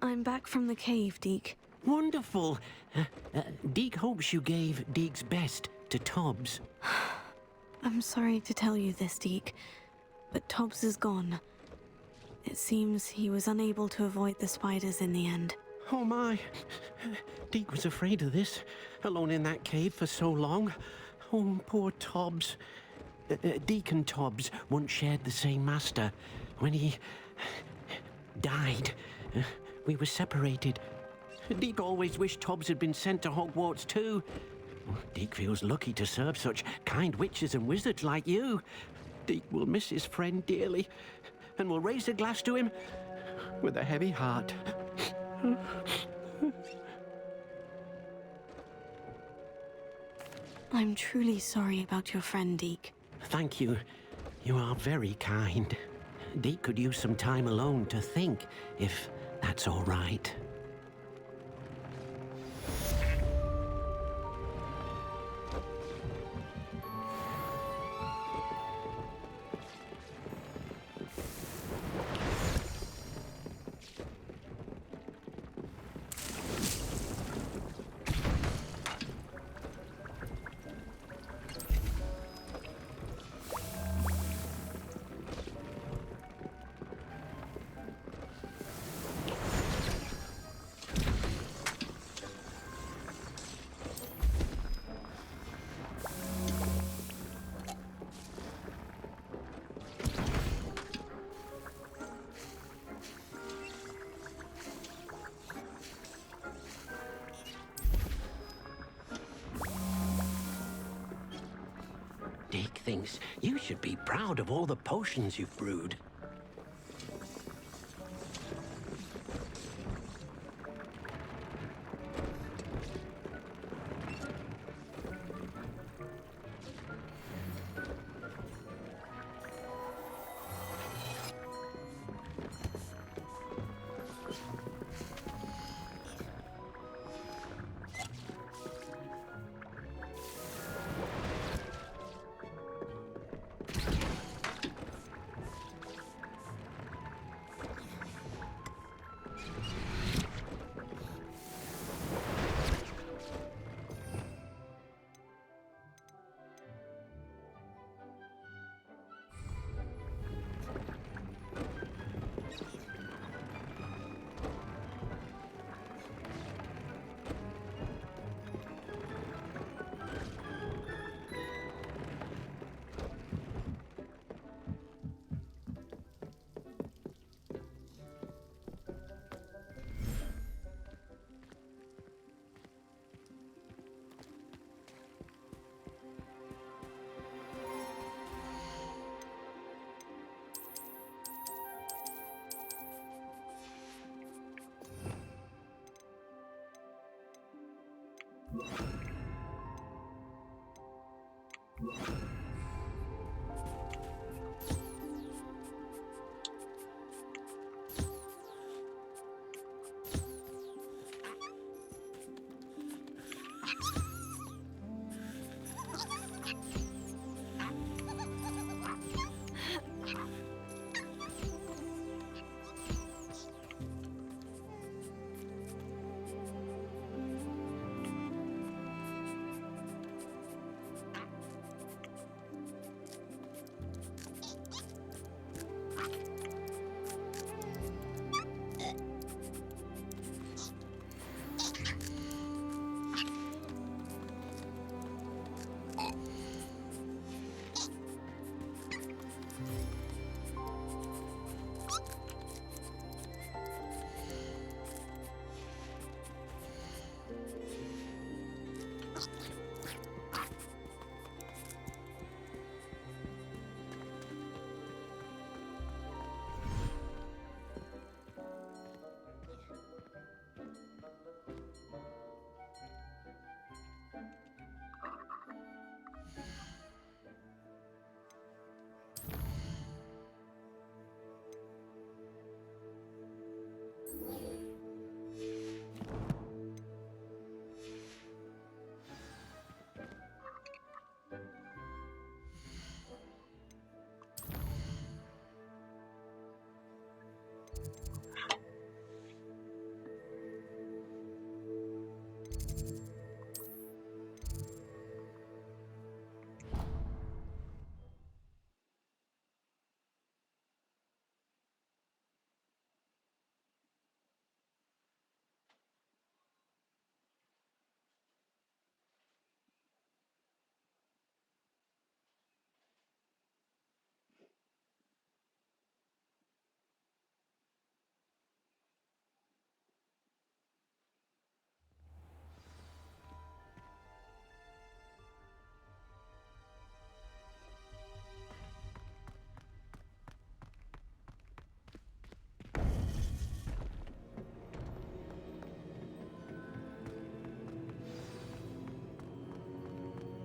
I'm back from the cave, Deek. Wonderful. Deek hopes you gave Deek's best to Tobbs. I'm sorry to tell you this, Deek, but Tobbs is gone. It seems he was unable to avoid the spiders in the end. Oh my. Deek was afraid of this, alone in that cave for so long. Oh, poor Tobbs. Deek and Tobbs once shared the same master. When he died, we were separated. Deek always wished Tobbs had been sent to Hogwarts too. Deek feels lucky to serve such kind witches and wizards like you. Deek will miss his friend dearly, and will raise a glass to him with a heavy heart. I'm truly sorry about your friend, Deek. Thank you. You are very kind. Deek could use some time alone to think, if that's all right. Deek thinks you should be proud of all the potions you've brewed.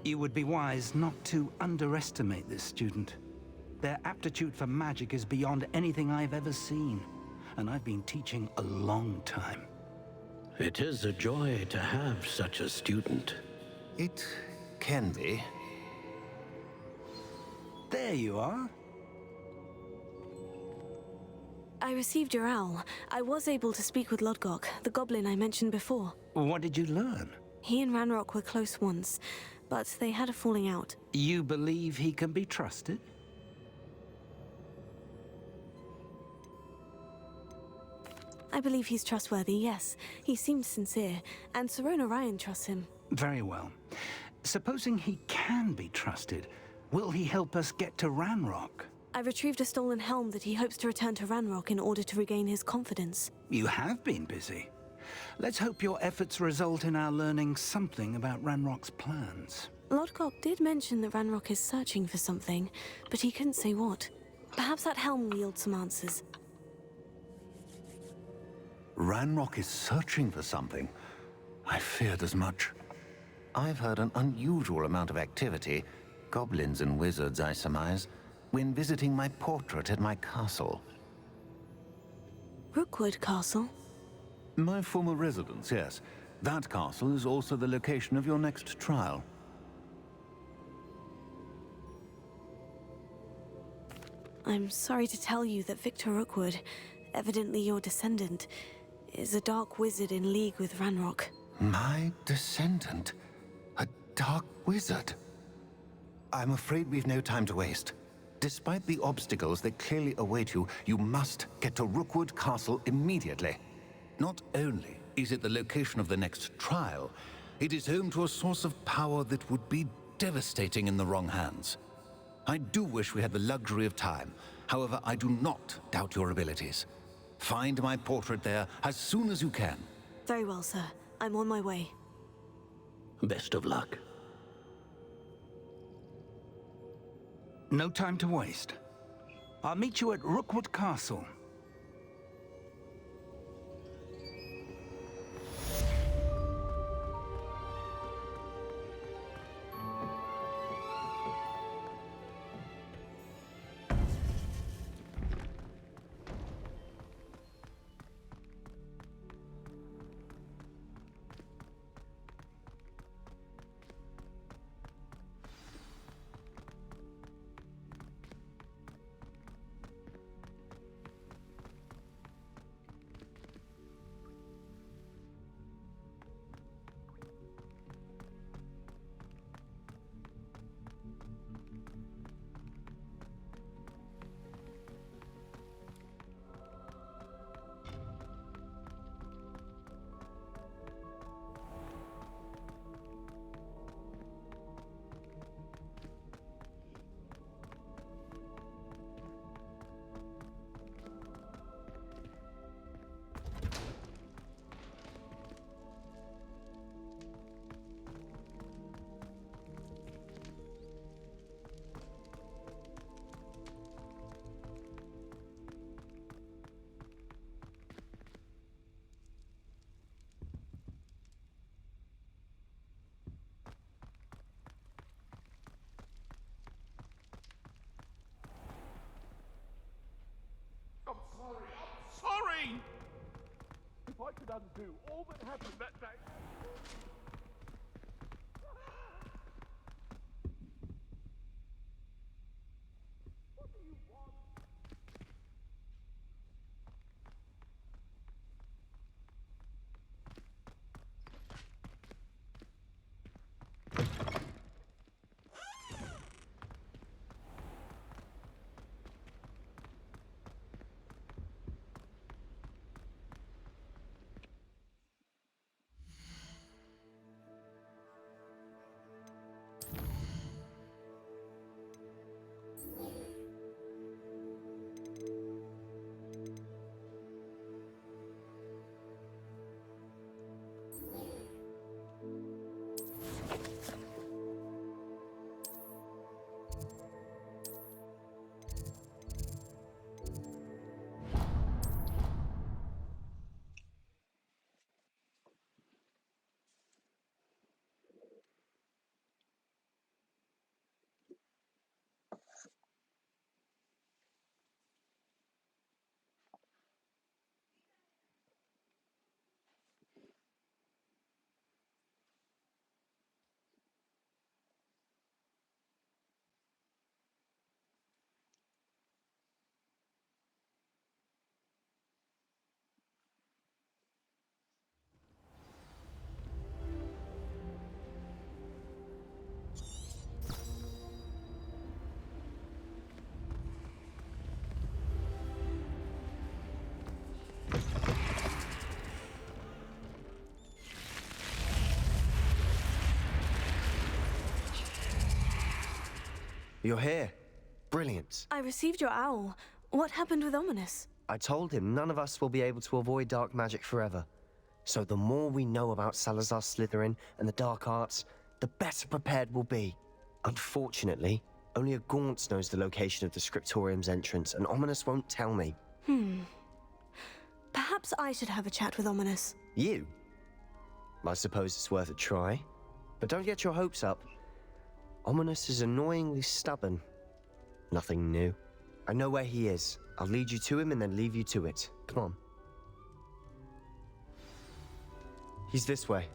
You would be wise not to underestimate this student. Their aptitude for magic is beyond anything I've ever seen, and I've been teaching a long time. It is a joy to have such a student. It can be. There you are. I received your owl. I was able to speak with Lodgok, the goblin I mentioned before. What did you learn? He and Ranrock were close once, but they had a falling out. You believe he can be trusted? I believe he's trustworthy, yes. He seemed sincere, and Sirona Ryan trusts him. Very well. Supposing he can be trusted, will he help us get to Ranrock? I retrieved a stolen helm that he hopes to return to Ranrock in order to regain his confidence. You have been busy. Let's hope your efforts result in our learning something about Ranrock's plans. Lodgok did mention that Ranrock is searching for something, but he couldn't say what. Perhaps that helm will yield some answers. Ranrock is searching for something. I feared as much. I've heard an unusual amount of activity, goblins and wizards, I surmise, when visiting my portrait at my castle. Rookwood Castle? My former residence, yes. That castle is also the location of your next trial. I'm sorry to tell you that Victor Rookwood, evidently your descendant, is a dark wizard in league with Ranrock. My descendant? A dark wizard? I'm afraid we've no time to waste. Despite the obstacles that clearly await you, you must get to Rookwood Castle immediately. Not only is it the location of the next trial, it is home to a source of power that would be devastating in the wrong hands. I do wish we had the luxury of time. However, I do not doubt your abilities. Find my portrait there as soon as you can. Very well, sir. I'm on my way. Best of luck. No time to waste. I'll meet you at Rookwood Castle. I'm sorry! If I could undo all that happened that day... What do you want? You're here. Brilliant. I received your owl. What happened with Ominous? I told him none of us will be able to avoid dark magic forever. So the more we know about Salazar Slytherin and the dark arts, the better prepared we'll be. Unfortunately, only a Gaunt knows the location of the Scriptorium's entrance, and Ominous won't tell me. Perhaps I should have a chat with Ominous. You? I suppose it's worth a try. But don't get your hopes up. Ominous is annoyingly stubborn. Nothing new. I know where he is. I'll lead you to him and then leave you to it. Come on. He's this way.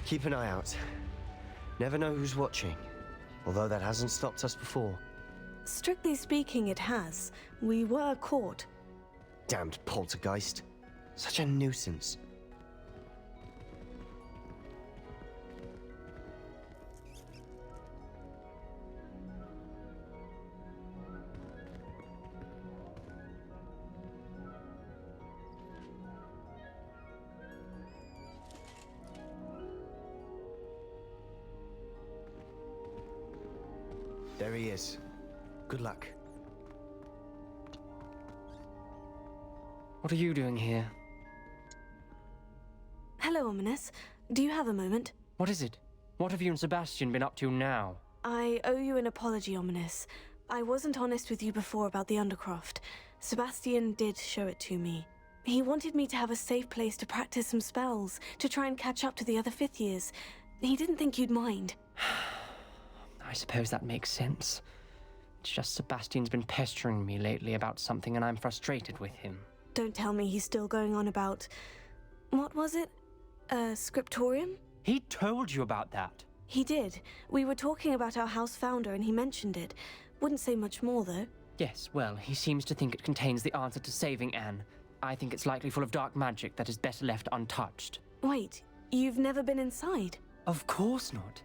Keep an eye out. Never know who's watching. Although that hasn't stopped us before. Strictly speaking, it has. We were caught. Damned poltergeist. Such a nuisance. There he is. Good luck. What are you doing here? Hello, Ominous. Do you have a moment? What is it? What have you and Sebastian been up to now? I owe you an apology, Ominous. I wasn't honest with you before about the Undercroft. Sebastian did show it to me. He wanted me to have a safe place to practice some spells, to try and catch up to the other fifth years. He didn't think you'd mind. I suppose that makes sense. It's just Sebastian's been pestering me lately about something and I'm frustrated with him. Don't tell me he's still going on about... What was it? Scriptorium? He told you about that? He did. We were talking about our house founder and he mentioned it. Wouldn't say much more, though. Yes, well, he seems to think it contains the answer to saving Anne. I think it's likely full of dark magic that is better left untouched. Wait, you've never been inside? Of course not.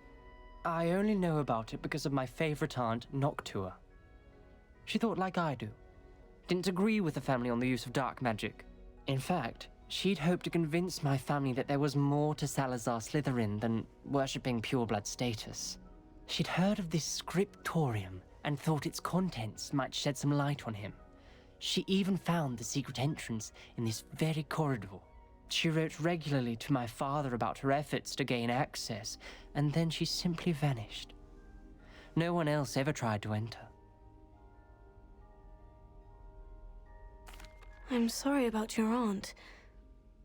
I only know about it because of my favorite aunt, Noctua. She thought like I do. Didn't agree with the family on the use of dark magic. In fact, she'd hoped to convince my family that there was more to Salazar Slytherin than worshipping pureblood status. She'd heard of this scriptorium and thought its contents might shed some light on him. She even found the secret entrance in this very corridor. She wrote regularly to my father about her efforts to gain access, and then she simply vanished. No one else ever tried to enter. I'm sorry about your aunt.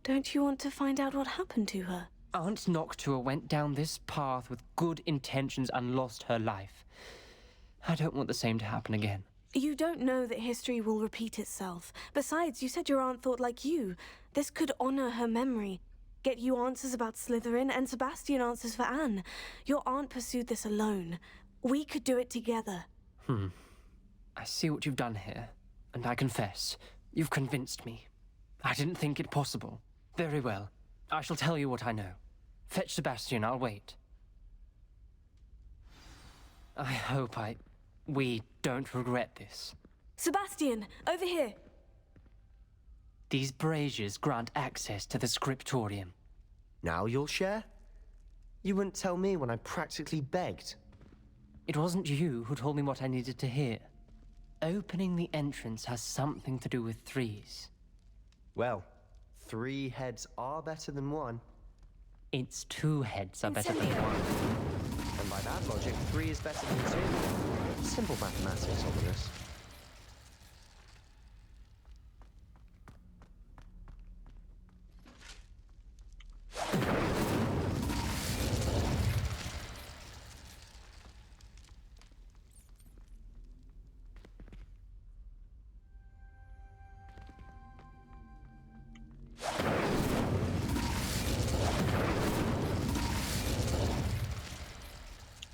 Don't you want to find out what happened to her? Aunt Noctua went down this path with good intentions and lost her life. I don't want the same to happen again. You don't know that history will repeat itself. Besides, you said your aunt thought like you. This could honor her memory. Get you answers about Slytherin and Sebastian answers for Anne. Your aunt pursued this alone. We could do it together. I see what you've done here, and I confess, you've convinced me. I didn't think it possible. Very well. I shall tell you what I know. Fetch Sebastian, I'll wait. I hope we don't regret this. Sebastian, over here. These braziers grant access to the scriptorium. Now you'll share? You wouldn't tell me when I practically begged. It wasn't you who told me what I needed to hear. Opening the entrance has something to do with threes. Well, 3 heads are better than 1. Its 2 heads are better than 1. And by that logic, 3 is better than 2. Simple mathematics, Ominous.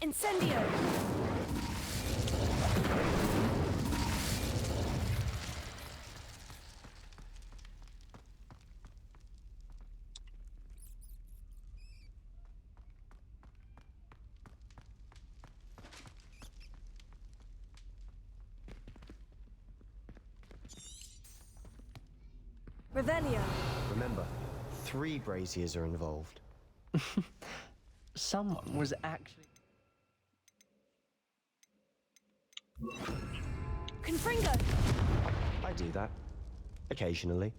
Incendio! Revelio. Remember, 3 braziers are involved. Someone was actually... Confringo. I do that. Occasionally.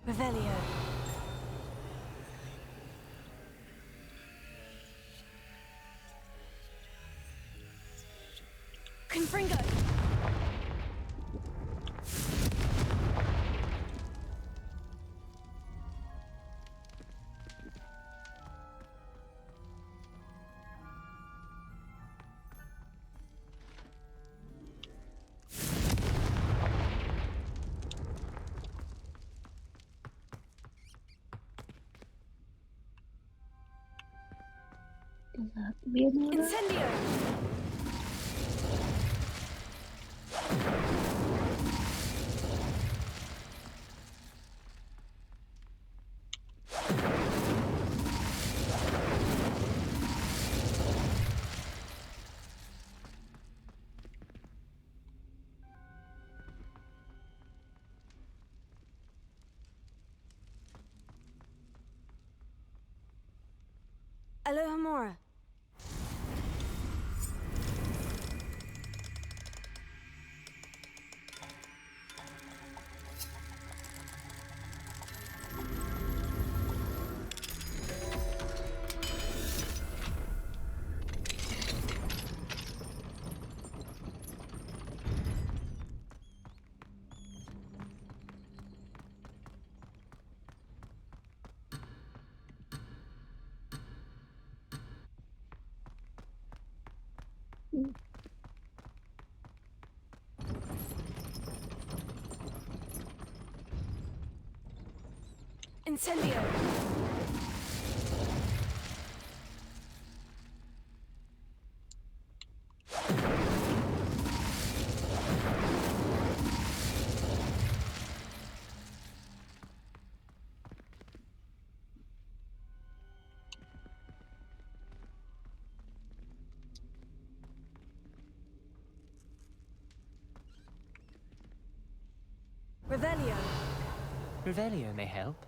Revelio. Confringo. Does that have to be in order? Incendio. Alohomora. Incendio. Revelio. Revelio may help.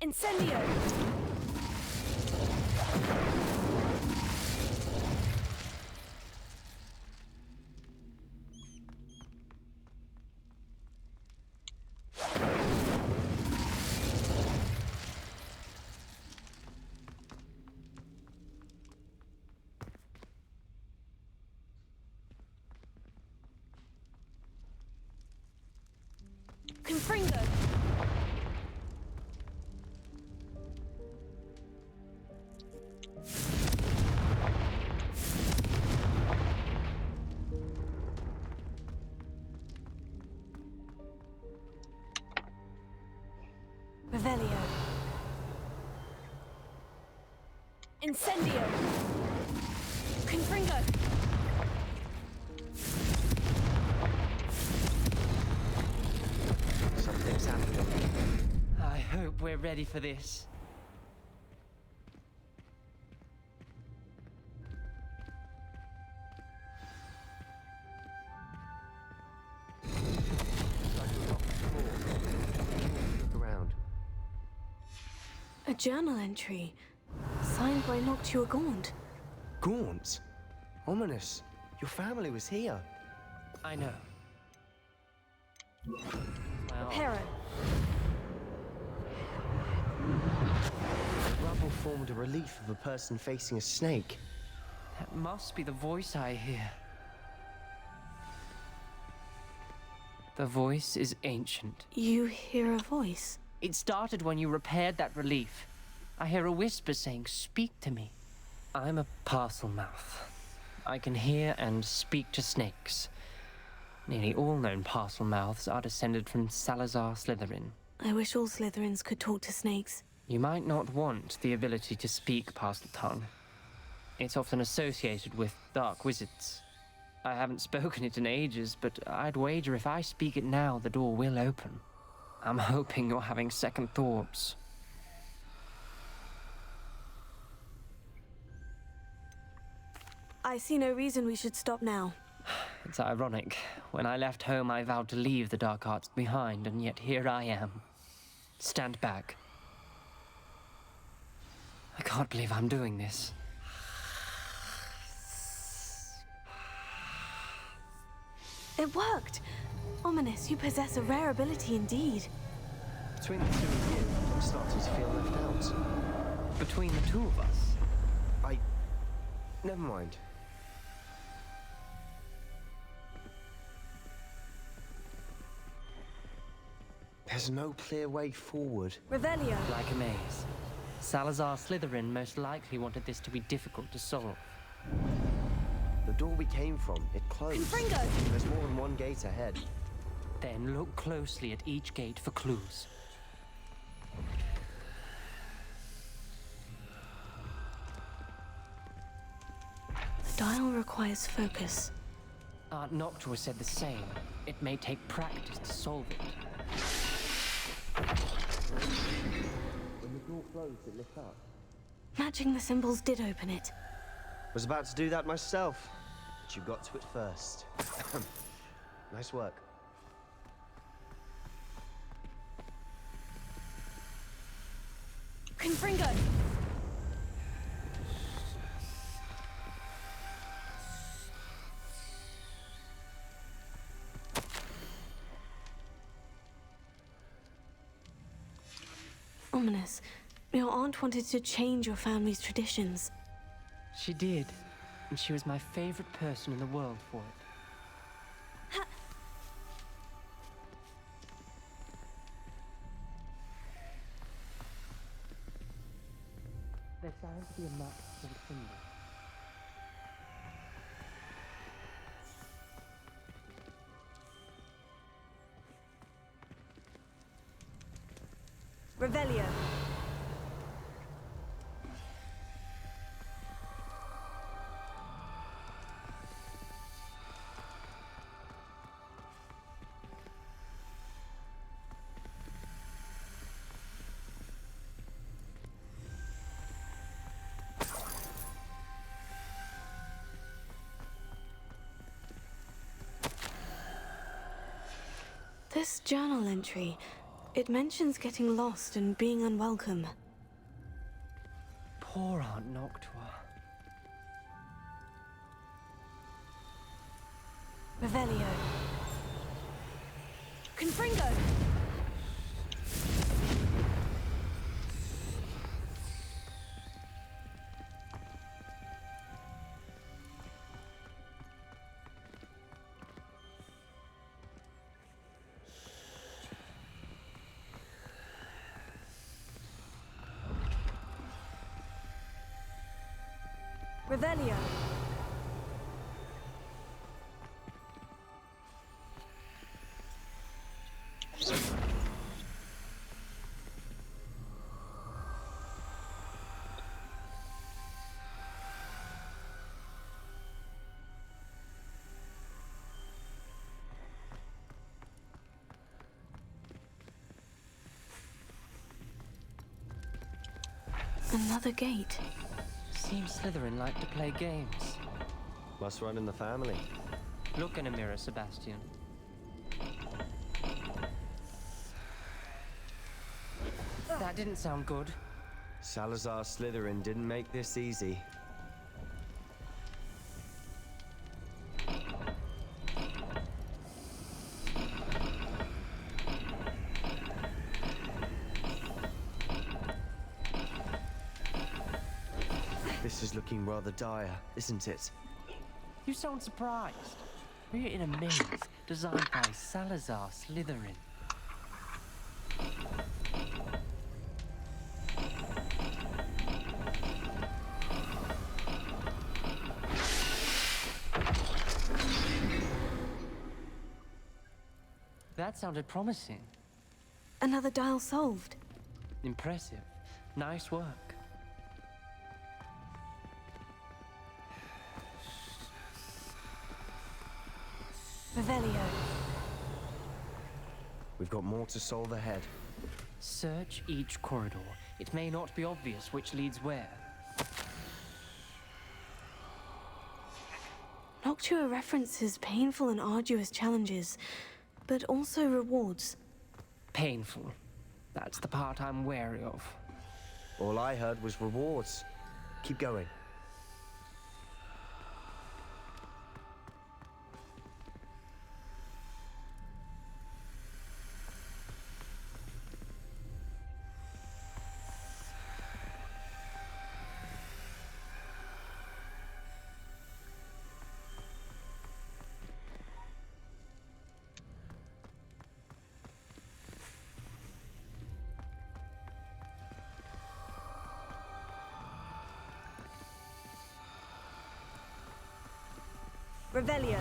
Incendio. Confringo. Revelio. Incendio. Confringo. Something's happening. I hope we're ready for this. Look around. A journal entry. Signed by Noctua Gaunt. Gaunt? Ominous. Your family was here. I know. Well, Pero. The rubble formed a relief of a person facing a snake. that must be the voice I hear. The voice is ancient. You hear a voice? It started when you repaired that relief. I hear a whisper saying, "Speak to me." I'm a parcel mouth. I can hear and speak to snakes. Nearly all known parcel mouths are descended from Salazar Slytherin. I wish all Slytherins could talk to snakes. You might not want the ability to speak parcel tongue. It's often associated with dark wizards. I haven't spoken it in ages, but I'd wager if I speak it now, the door will open. I'm hoping you're having second thoughts. I see no reason we should stop now. It's ironic. When I left home, I vowed to leave the dark arts behind, and yet here I am. Stand back. I can't believe I'm doing this. It worked! Ominous, you possess a rare ability indeed. Between the two of you, I'm starting to feel left out. Between the two of us? Never mind. There's no clear way forward. Revelio. Like a maze. Salazar Slytherin most likely wanted this to be difficult to solve. The door we came from, it closed. Confringo! There's more than one gate ahead. Then look closely at each gate for clues. The dial requires focus. Aunt Noctua said the same. It may take practice to solve it. When the door closed, it lit up. Matching the symbols did open it. Was about to do that myself, but you got to it first. Nice work. Confringo! Ominous, your aunt wanted to change your family's traditions. She did, and she was my favorite person in the world for it. There sounds to be a map for the symbol. Revelio. This journal entry, it mentions getting lost and being unwelcome. Poor Aunt Noctua. Revelio. Confringo! Revelio. Another gate. Seems Slytherin like to play games. Must run in the family. Look in a mirror, Sebastian. That didn't sound good. Salazar Slytherin didn't make this easy. This is looking rather dire, isn't it? You sound surprised. We're in a maze designed by Salazar Slytherin. That sounded promising. Another dial solved. Impressive. Nice work. Revelio. We've got more to solve ahead. Search each corridor. It may not be obvious which leads where. Noctua references painful and arduous challenges, but also rewards. Painful. That's the part I'm wary of. All I heard was rewards. Keep going. Revelio.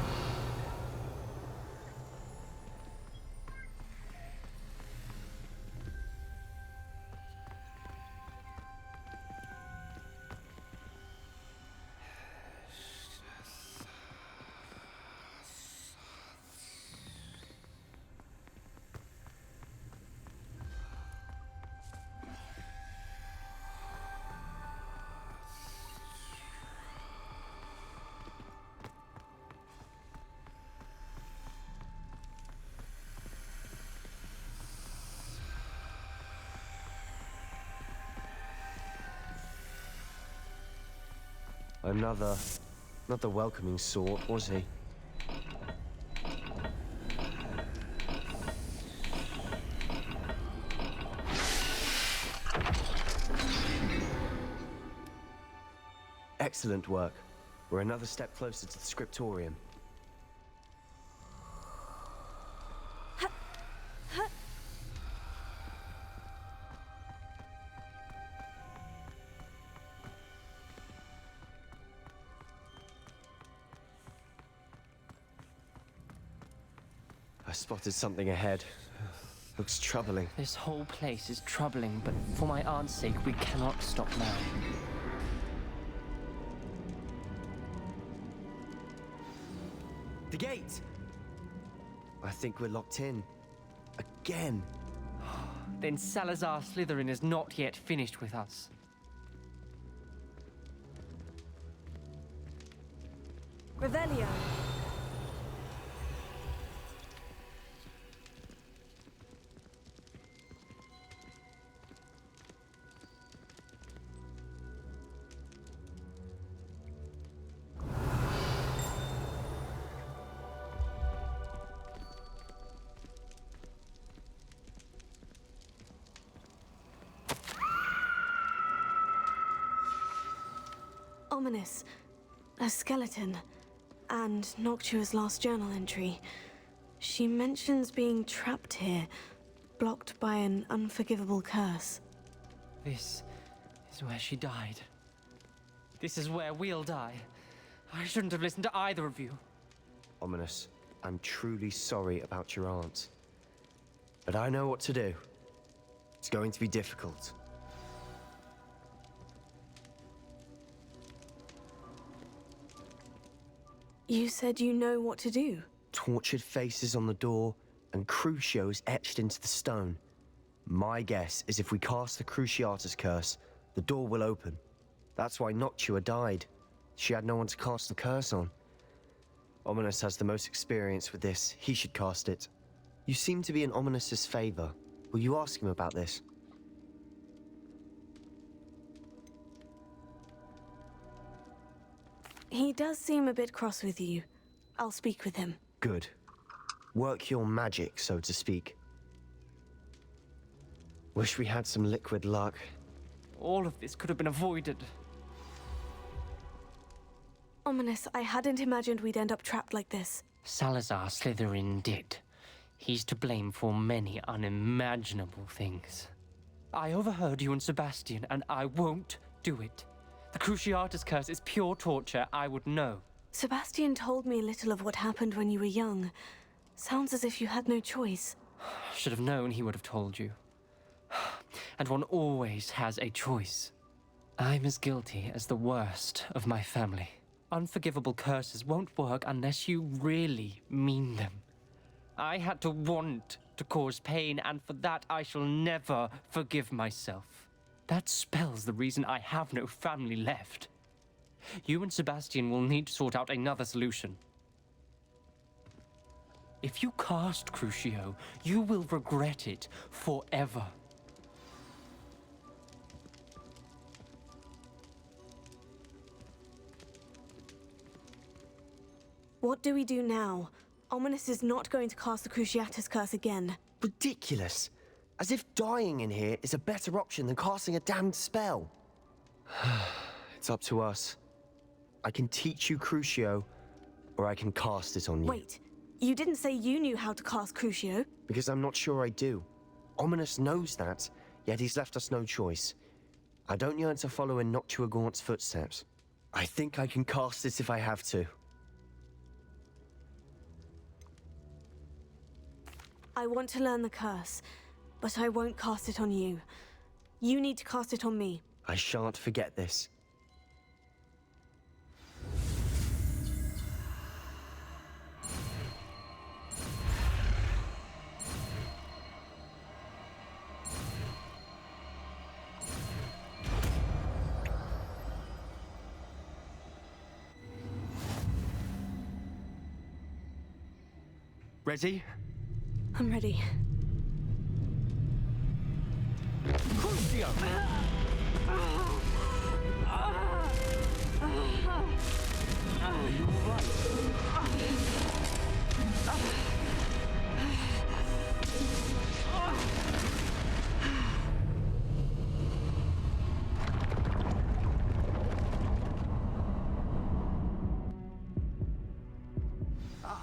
Another... not the welcoming sort, was he? Excellent work. We're another step closer to the scriptorium. I spotted something ahead. Looks troubling. This whole place is troubling, but for my aunt's sake, we cannot stop now. The gate! I think we're locked in. Again. Then Salazar Slytherin is not yet finished with us. Revelio. Ominous. A skeleton. And Noctua's last journal entry. She mentions being trapped here, blocked by an unforgivable curse. This is where she died. This is where we'll die. I shouldn't have listened to either of you. Ominous, I'm truly sorry about your aunt. But I know what to do. It's going to be difficult. You said you know what to do. Tortured faces on the door and Crucios etched into the stone. My guess is if we cast the Cruciatus curse, the door will open. That's why Noctua died. She had no one to cast the curse on. Ominous has the most experience with this. He should cast it. You seem to be in Ominous's favor. Will you ask him about this? He does seem a bit cross with you. I'll speak with him. Good. Work your magic, so to speak. Wish we had some liquid luck. All of this could have been avoided. Ominous, I hadn't imagined we'd end up trapped like this. Salazar Slytherin did. He's to blame for many unimaginable things. I overheard you and Sebastian, and I won't do it. The Cruciatus curse is pure torture, I would know. Sebastian told me little of what happened when you were young. Sounds as if you had no choice. Should have known he would have told you. And one always has a choice. I'm as guilty as the worst of my family. Unforgivable curses won't work unless you really mean them. I had to want to cause pain, and for that I shall never forgive myself. That spell's the reason I have no family left. You and Sebastian will need to sort out another solution. If you cast Crucio, you will regret it forever. What do we do now? Ominous is not going to cast the Cruciatus curse again. Ridiculous. As if dying in here is a better option than casting a damned spell. It's up to us. I can teach you Crucio, or I can cast it on you. Wait, you didn't say you knew how to cast Crucio? Because I'm not sure I do. Ominous knows that, yet he's left us no choice. I don't yearn to follow in Noctua Gaunt's footsteps. I think I can cast it if I have to. I want to learn the curse, but I won't cast it on you. You need to cast it on me. I shan't forget this. Ready? I'm ready. Crucio! Are you all right?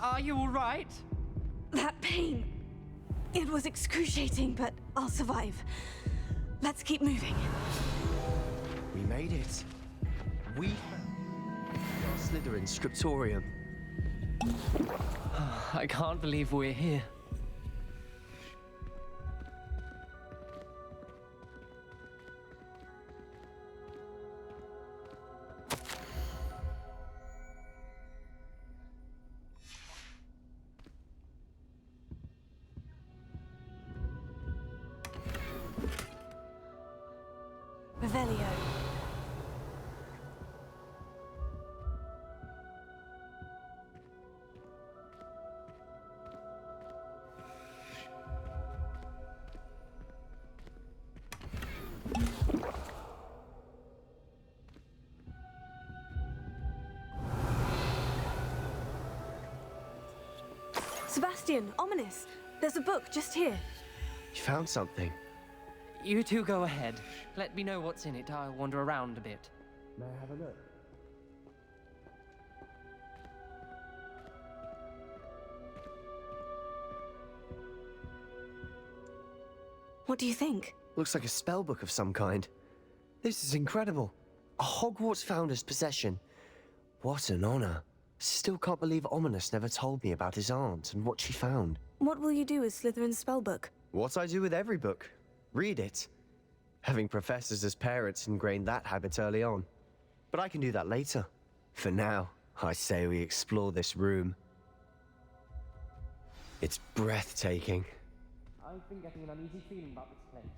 Are you all right? That pain. It was excruciating, but I'll survive. Let's keep moving. We made it. We found Slytherin Scriptorium. I can't believe we're here. Revelio. Sebastian, Ominous. There's a book just here. You found something. You two go ahead. Let me know what's in it. I'll wander around a bit. May I have a look? What do you think? Looks like a spell book of some kind. This is incredible. A Hogwarts founder's possession. What an honor. Still can't believe Ominous never told me about his aunt and what she found. What will you do with Slytherin's spellbook? What I do with every book. Read it. Having professors as parents ingrained that habit early on. But I can do that later. For now, I say we explore this room. It's breathtaking. I've been getting an uneasy feeling about this place.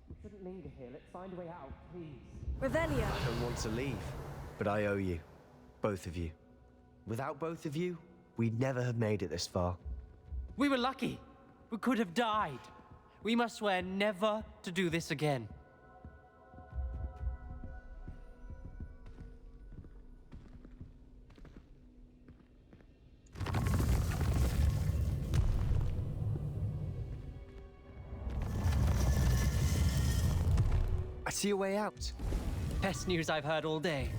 We shouldn't linger here. Let's find a way out, please. Revelio. I don't want to leave, but I owe you. Both of you. Without both of you, we'd never have made it this far. We were lucky. We could have died. We must swear never to do this again. I see a way out. Best news I've heard all day.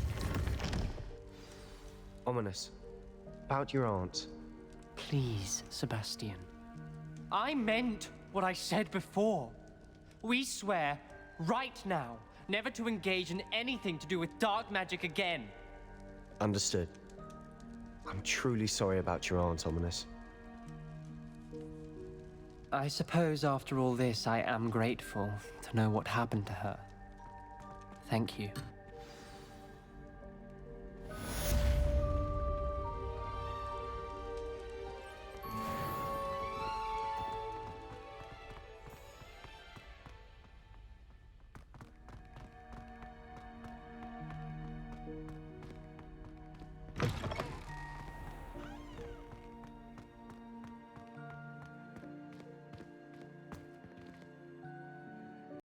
Ominous. About your aunt. Please, Sebastian. I meant what I said before. We swear, right now, never to engage in anything to do with dark magic again. Understood. I'm truly sorry about your aunt, Ominous. I suppose after all this, I am grateful to know what happened to her. Thank you.